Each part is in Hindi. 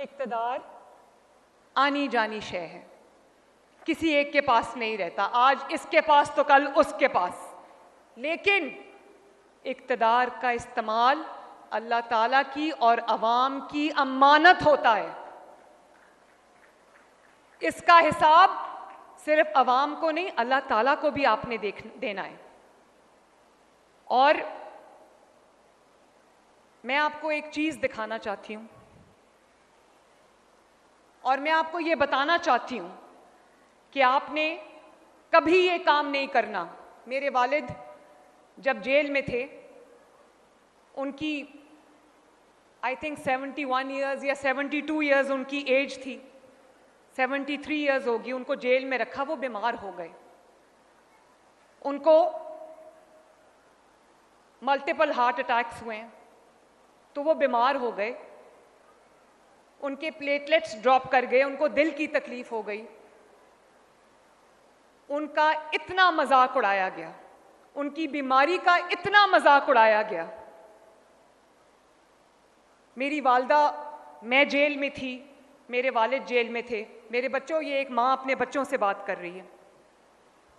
इक़्तिदार आनी जानी शय है, किसी एक के पास नहीं रहता। आज इसके पास तो कल उसके पास। लेकिन इक़्तिदार का इस्तेमाल अल्लाह ताला की और अवाम की अमानत होता है। इसका हिसाब सिर्फ अवाम को नहीं, अल्लाह ताला को भी आपने देना है। और मैं आपको एक चीज़ दिखाना चाहती हूँ और मैं आपको ये बताना चाहती हूँ कि आपने कभी ये काम नहीं करना। मेरे वालिद जब जेल में थे, उनकी आई थिंक 71 ईयर्स या 72 ईयर्स उनकी एज थी, 73 ईयर्स होगी। उनको जेल में रखा, वो बीमार हो गए। उनको मल्टीपल हार्ट अटैक्स हुए हैं, तो वो बीमार हो गए। उनके प्लेटलेट्स ड्रॉप कर गए, उनको दिल की तकलीफ हो गई। उनका इतना मजाक उड़ाया गया, उनकी बीमारी का इतना मजाक उड़ाया गया। मेरी वालदा, मैं जेल में थी, मेरे वालिद जेल में थे। मेरे बच्चों, ये एक माँ अपने बच्चों से बात कर रही है।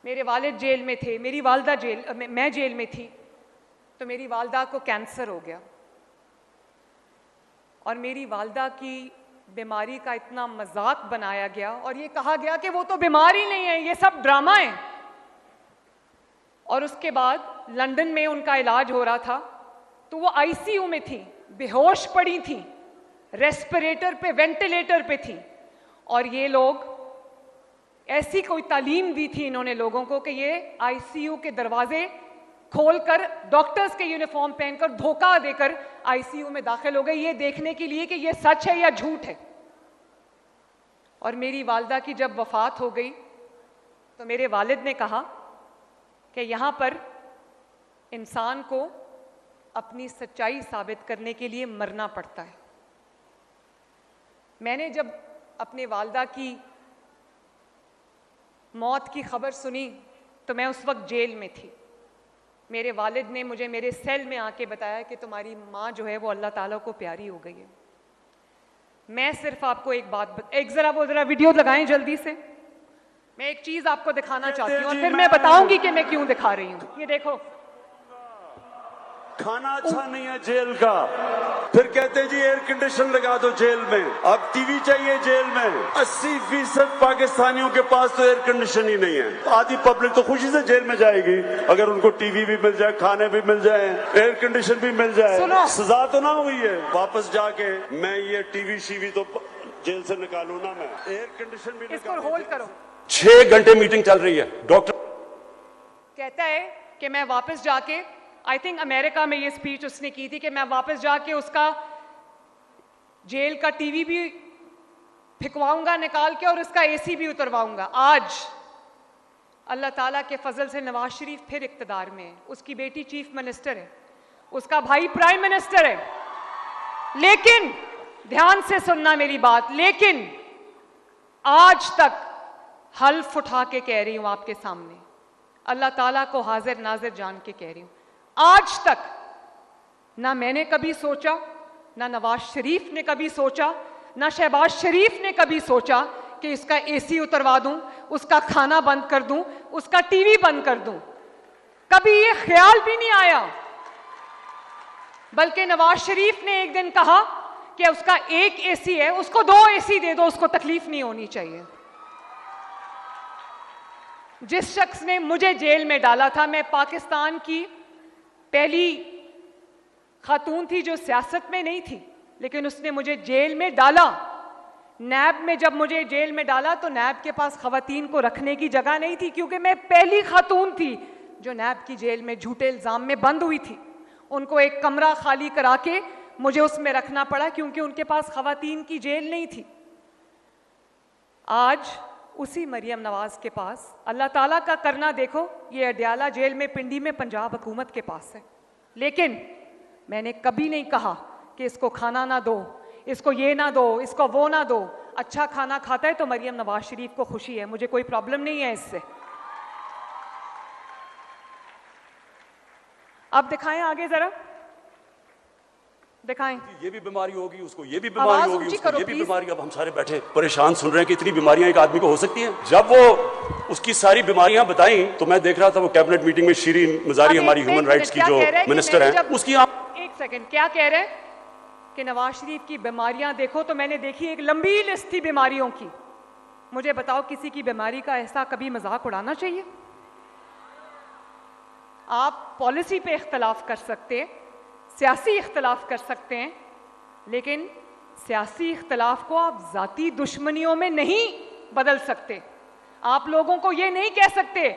मेरे वालिद जेल में थे, मेरी वालदा मैं जेल में थी। तो मेरी वालदा को कैंसर हो गया और मेरी वालदा की बीमारी का इतना मजाक बनाया गया और ये कहा गया कि वो तो बीमार ही नहीं है, ये सब ड्रामा है। और उसके बाद लंदन में उनका इलाज हो रहा था, तो वो आईसीयू में थी, बेहोश पड़ी थी, रेस्पिरेटर पे, वेंटिलेटर पे थी। और ये लोग, ऐसी कोई तालीम दी थी इन्होंने लोगों को कि ये आईसीयू के दरवाजे खोलकर, डॉक्टर्स के यूनिफॉर्म पहनकर, धोखा देकर आईसीयू में दाखिल हो गए, ये देखने के लिए कि ये सच है या झूठ है। और मेरी वालदा की जब वफात हो गई तो मेरे वालिद ने कहा कि यहाँ पर इंसान को अपनी सच्चाई साबित करने के लिए मरना पड़ता है। मैंने जब अपने वालदा की मौत की खबर सुनी तो मैं उस वक्त जेल में थी। मेरे वालिद ने मुझे मेरे सेल में आके बताया कि तुम्हारी माँ जो है वो अल्लाह ताला को प्यारी हो गई है। मैं सिर्फ आपको एक बात वो जरा वीडियो लगाएं जल्दी से। मैं एक चीज आपको दिखाना चाहती हूँ और फिर मैं बताऊंगी कि मैं क्यों दिखा रही हूँ। ये देखो, खाना अच्छा नहीं है जेल का, फिर कहते जी एयर कंडीशन लगा दो जेल में, अब टीवी चाहिए जेल में। 80% पाकिस्तानियों के पास तो एयर कंडीशन ही नहीं है। आधी पब्लिक तो खुशी से जेल में जाएगी अगर उनको टीवी भी मिल जाए, खाने भी मिल जाए, एयर कंडीशन भी मिल जाए। सजा तो ना हुई है, वापस जाके मैं ये टीवी शीवी तो जेल से निकालू ना, मैं एयर कंडीशन भी इसको होल्ड करो। 6 घंटे मीटिंग चल रही है। डॉक्टर कहता है कि मैं वापस जाके, आई थिंक अमेरिका में ये स्पीच उसने की थी कि मैं वापस जाके उसका जेल का टीवी भी फिकवाऊंगा निकाल के और उसका एसी भी उतरवाऊंगा। आज अल्लाह ताला के फजल से नवाज शरीफ फिर इक्तदार में है, उसकी बेटी चीफ मिनिस्टर है, उसका भाई प्राइम मिनिस्टर है। लेकिन ध्यान से सुनना मेरी बात, लेकिन आज तक हल्फ उठा के कह रही हूं आपके सामने, अल्लाह ताला को हाजिर नाजिर जान के कह रही हूं, आज तक ना मैंने कभी सोचा, ना नवाज शरीफ ने कभी सोचा, ना शहबाज शरीफ ने कभी सोचा कि इसका एसी उतरवा दूं, उसका खाना बंद कर दूं, उसका टीवी बंद कर दूं। कभी ये ख्याल भी नहीं आया। बल्कि नवाज शरीफ ने एक दिन कहा कि उसका एक एसी है, उसको 2 एसी दे दो, उसको तकलीफ नहीं होनी चाहिए। जिस शख्स ने मुझे जेल में डाला था, मैं पाकिस्तान की पहली खातून थी जो सियासत में नहीं थी, लेकिन उसने मुझे जेल में डाला। नैब में जब मुझे जेल में डाला तो नैब के पास खवातीन को रखने की जगह नहीं थी, क्योंकि मैं पहली खातून थी जो नैब की जेल में झूठे इल्जाम में बंद हुई थी। उनको एक कमरा खाली करा के मुझे उसमें रखना पड़ा, क्योंकि उनके पास खवातीन की जेल नहीं थी। आज उसी मरियम नवाज के पास, अल्लाह ताला का करना देखो, ये अडयाला जेल में, पिंडी में पंजाब हुकूमत के पास है। लेकिन मैंने कभी नहीं कहा कि इसको खाना ना दो, इसको ये ना दो, इसको वो ना दो। अच्छा खाना खाता है तो मरियम नवाज शरीफ को खुशी है, मुझे कोई प्रॉब्लम नहीं है इससे। अब दिखाएं आगे जरा। दिखाएं। ये भी बीमारी होगी, उसको ये भी बीमारी आवाज होगी, ऊंची उसको करो, ये भी प्लीज। बीमारी। अब हम सारे बैठे परेशान सुन रहे हैं कि इतनी बीमारियां एक आदमी को हो सकती हैं। जब वो उसकी सारी बीमारियां बताई तो मैं देख रहा था वो कैबिनेट मीटिंग में शिरीन मजारी, हमारी ह्यूमन राइट्स की जो मिनिस्टर हैं, उसकी एक सेकंड, क्या कह रहे हैं कि नवाज शरीफ की बीमारियां देखो, तो मैंने देखी एक लंबी लिस्ट थी बीमारियों की। मुझे बताओ, किसी की बीमारी का ऐसा कभी मजाक उड़ाना चाहिए? आप पॉलिसी पे इख्तलाफ कर सकते हैं, सियासी इख्तलाफ कर सकते हैं, लेकिन सियासी इख्तलाफ को आप जाती दुश्मनियों में नहीं बदल सकते। आप लोगों को ये नहीं कह सकते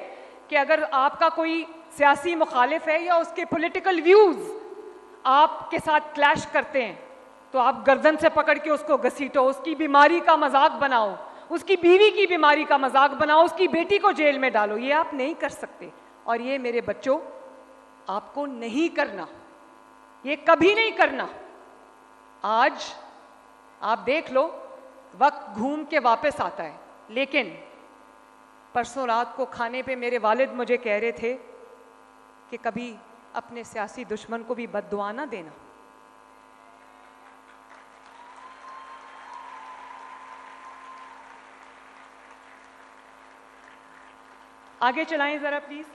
कि अगर आपका कोई सियासी मुखालिफ है या उसके पॉलिटिकल व्यूज आपके साथ क्लैश करते हैं तो आप गर्दन से पकड़ के उसको घसीटो, उसकी बीमारी का मजाक बनाओ, उसकी बीवी की बीमारी का मजाक बनाओ, उसकी बेटी को जेल में डालो। ये आप नहीं कर सकते, और ये मेरे बच्चों आपको नहीं करना, ये कभी नहीं करना। आज आप देख लो, वक्त घूम के वापस आता है, लेकिन परसों रात को खाने पे मेरे वालिद मुझे कह रहे थे कि कभी अपने सियासी दुश्मन को भी बद्दुआ ना देना। आगे चलाएं जरा प्लीज।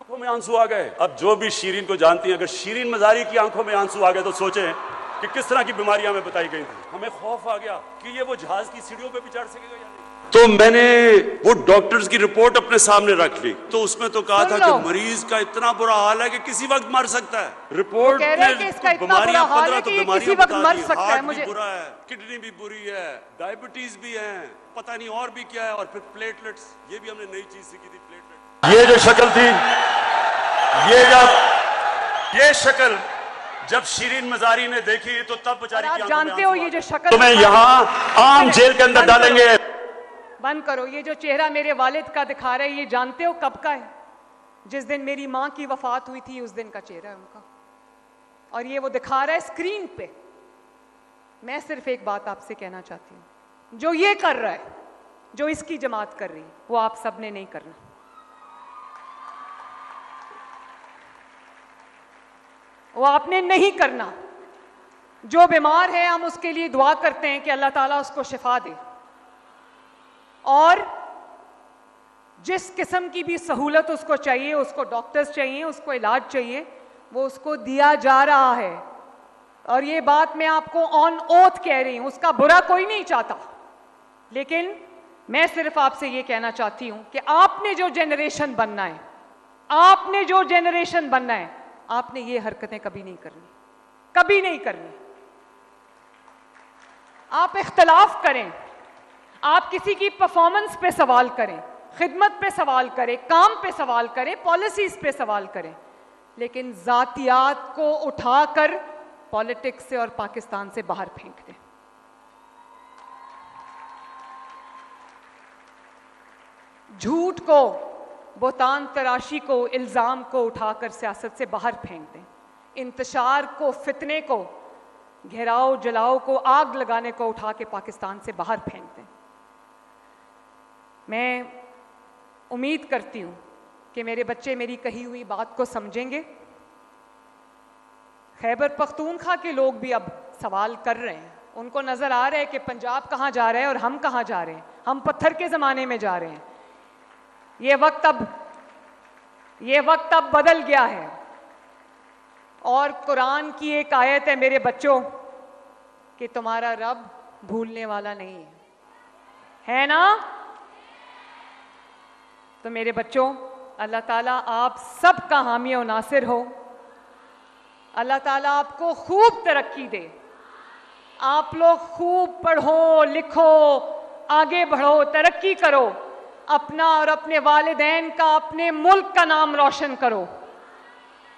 आंखों में आंसू आ गए। अब जो भी शिरीन को जानती हैं, अगर शिरीन मजारी की आंखों में आंसू आ गए तो सोचें कि किस तरह की बीमारियां हमें बताई गई थी। हमें खौफ आ गया कि ये वो जहाज की सीढ़ियों पे भी चढ़ सकेगा या नहीं। तो मैंने वो डॉक्टर्स की रिपोर्ट अपने सामने रख ली, तो उसमें तो कहा था कि मरीज का इतना बुरा हाल है कि किसी वक्त मर सकता है। रिपोर्ट में बीमारियां 15 तो बीमारियां बता दी, हार्ट भी बुरा है, किडनी भी बुरी है, डायबिटीज भी है, पता नहीं और भी क्या है, और फिर प्लेटलेट्स, ये भी हमने नई चीज सीखी थी, प्लेटलेट। ये जो शक्ल थी, ये शक्ल जब शिरीन मजारी ने देखी तो तब बेचारी की जानते हो ये जो शक्ल तुम्हें यहाँ आम जेल के अंदर डालेंगे। बंद करो। ये जो चेहरा मेरे वालिद का दिखा रहे हैं, ये जानते हो कब का है? जिस दिन मेरी माँ की वफात हुई थी उस दिन का चेहरा है उनका, और ये वो दिखा रहा है स्क्रीन पे। मैं सिर्फ एक बात आपसे कहना चाहती हूँ, जो ये कर रहा है, जो इसकी जमात कर रही है, वो आप सब ने नहीं करना। वो आपने नहीं करना। जो बीमार है हम उसके लिए दुआ करते हैं कि अल्लाह ताला उसको शिफा दे, और जिस किस्म की भी सहूलत उसको चाहिए, उसको डॉक्टर्स चाहिए, उसको इलाज चाहिए, वो उसको दिया जा रहा है। और ये बात मैं आपको ऑन ओथ कह रही हूं, उसका बुरा कोई नहीं चाहता, लेकिन मैं सिर्फ आपसे ये कहना चाहती हूं कि आपने जो जनरेशन बनना है, आपने जो जनरेशन बनना है, आपने ये हरकतें कभी नहीं करनी, कभी नहीं करनी। आप इख्तलाफ करें, आप किसी की परफॉर्मेंस पे सवाल करें, खिदमत पे सवाल करें, काम पे सवाल करें, पॉलिसीज पे सवाल करें, लेकिन जातियात को उठाकर पॉलिटिक्स से और पाकिस्तान से बाहर फेंक दें। झूठ को, बोतान तराशी को, इल्जाम को उठाकर सियासत से बाहर फेंक दें। इंतशार को, फितने को, घेराव जलाओ को, आग लगाने को उठा के पाकिस्तान से बाहर फेंक दें। मैं उम्मीद करती हूं कि मेरे बच्चे मेरी कही हुई बात को समझेंगे। खैबर पख्तूनख्वा के लोग भी अब सवाल कर रहे हैं, उनको नजर आ रहा है कि पंजाब कहां जा रहा है और हम कहां जा रहे हैं, हम पत्थर के जमाने में जा रहे हैं। ये वक्त अब बदल गया है, और कुरान की एक आयत है मेरे बच्चों कि तुम्हारा रब भूलने वाला नहीं है ना? तो मेरे बच्चों, अल्लाह ताला आप सब का हामी और नासिर हो। अल्लाह ताला आपको खूब तरक्की दे, आप लोग खूब पढ़ो लिखो, आगे बढ़ो, तरक्की करो, अपना और अपने वालिदैन का, अपने मुल्क का नाम रोशन करो।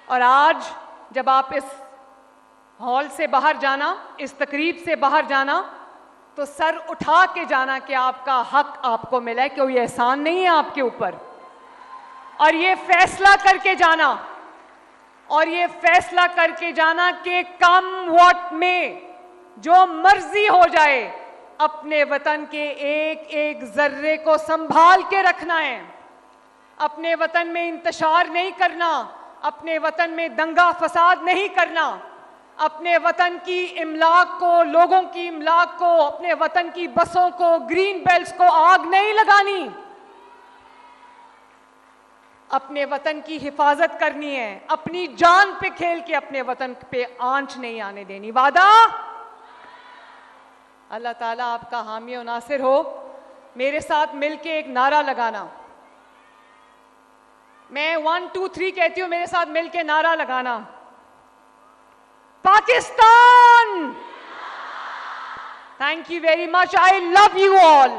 और आज जब आप इस हॉल से बाहर जाना, इस तकरीब से बाहर जाना, तो सर उठा के जाना कि आपका हक आपको मिला है, कोई एहसान नहीं है आपके ऊपर। और ये फैसला करके जाना, और ये फैसला करके जाना कि कम वोट में जो मर्जी हो जाए, अपने वतन के एक एक जर्रे को संभाल के रखना है। अपने वतन में इंतशार नहीं करना, अपने वतन में दंगा फसाद नहीं करना, अपने वतन की इमलाक को, लोगों की इमलाक को, अपने वतन की बसों को, ग्रीन बेल्ट्स को आग नहीं लगानी। अपने वतन की हिफाजत करनी है, अपनी जान पे खेल के अपने वतन पे आंच नहीं आने देनी। वादा? अल्लाह ताला आपका हामी और नासिर हो। मेरे साथ मिलके एक नारा लगाना। मैं 1 2 3 कहती हूं, मेरे साथ मिलके नारा लगाना। Pakistan! Thank you very much. I love you all.